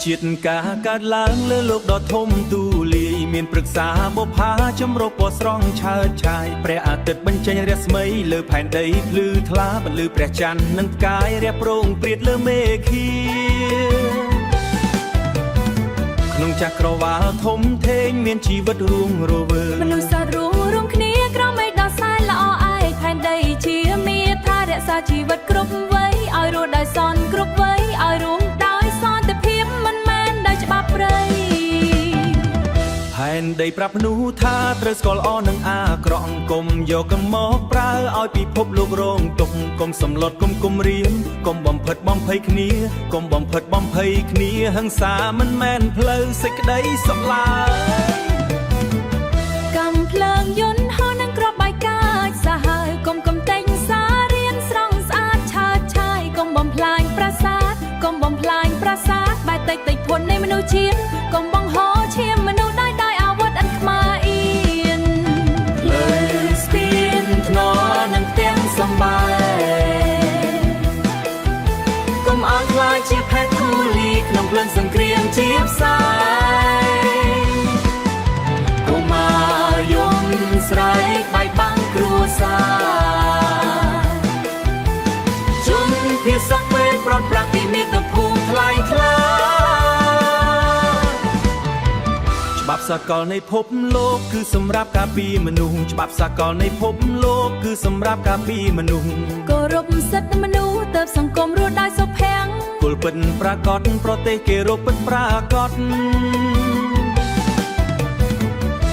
ជាតិកាកើតឡើងលើលោកដ៏ធំទូលាយមានព្រឹក្សាបុប្ផាចម្រុះពណ៌ស្រង់ឆើតឆាយព្រះអាទិត្យបញ្ចេញរស្មីលើផែនដីភ្លឺថ្លាបន្លឺព្រះច័ន្ទនិងផ្កាយរះព្រោងព្រាតលើមេឃាក្នុងចក្រវាលធំធេងមានជីវិតរួងរវើមនុស្សសត្វរួមគ្នាក្រោមមេឃដ៏សែនល្អឯកផែនដីជាមាថារក្សាជីវិតគ្រប់វ័យឲ្យរស់ដោយសន្តិគ្រប់វ័យឲ្យរួមដោយសន្តិភាពមិនមែនដោយច្បាប់ព្រៃផែនដីប្រាប់មនុស្សថាត្រូវស្គាល់ល្អនិងអាក្រក់កុំយកកំមកប្រើឲ្យពិភពលោករងទុកកុំសំឡុតគុំរៀមកុំបំផិតបំភ័យគ្នាកុំបំផិតបំភ័យគ្នាហិង្សាមិនមែនផ្លូវសេចក្តីសុខឡើយកំភ្លើងយន្តហោះនឹងក្របបាយកាចសាហើយកុំតែងសារៀនស្រង់ស្អាតឆើតឆាយកុំបំផ្លាញប្រាសាទកុំបំផ្លាញប្រាសាទបែកតិចធននៃមនុស្សជាតិកុំបង្ហោឈាមមនុស្សដោយអាវុធអិនខ្មាអៀនលើស្ពានថ្នល់នឹងផ្ទាំងសម្បែកុំឲ្យខ្លាចជាផែនធូលីក្នុងភ្លើងសង្គ្រាមជាផ្សាយកុំមកយំស្រែកបាយបាំងគ្រួសារជនភាសាពេលប្រត់ប្រាក់ពីមាតុភូមិថ្លៃថ្លាច្បាប់សកលនៃភពលោកគឺសម្រាប់ការពារមនុស្សច្បាប់សកលនៃភពលោកគឺសម្រាប់ការពារមនុស្សគោរពសិទ្ធិមនុស្សទៅសង្គមរស់ដោយសុភ័ក្រគល់ពិតប្រាកដប្រទេសគេរកពិតប្រាកដ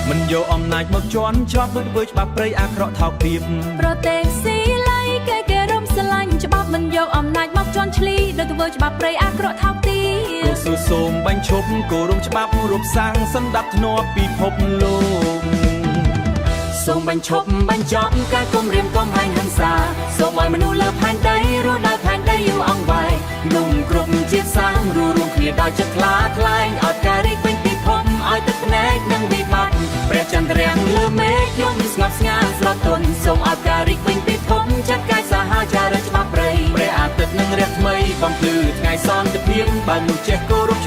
មិនយកអំណាចមកជន់ជាប់ដូចធ្វើច្បាប់ព្រៃអាក្រក់ថោកទាបប្រទេសស៊ីឡៃគេរំស្រឡាញ់ច្បាប់មិនយកអំណាចមកជន់ឈ្លីដូចធ្វើច្បាប់ព្រៃអាក្រក់ថោកទាបគូសូមបាញ់ឈប់គោរពច្បាប់រូបសាងសន្តិភាពធ្នាប់ពិភពលោកសូមបាញ់ឈប់បញ្ចប់ការគំរាមកំហែងហិង្សាសូមឲ្យមនុស្សលើផែនដីរស់ដោយផែនដីយូរអង្វែងนุ่มគ្រប់ជាតិសាសន៍រួមគ្នាដោយចិត្តថ្លាថ្លែងឲ្យការរីកពេញពិភពឲ្យទឹកភ្នែកនិងវិបត្តិព្រះចន្ទរាំងលើមេឃយំស្ងប់ស្ងាត់ស្រទន់សូមឲ្យការរីកពេញពិភពចាត់កាយសាហាវចារឹកច្បាប់ព្រៃព្រះអាទិត្យនឹងរះថ្មីបំភ្លឺថ្ងៃសន្តិភាពបើមនុស្សចេះគោរព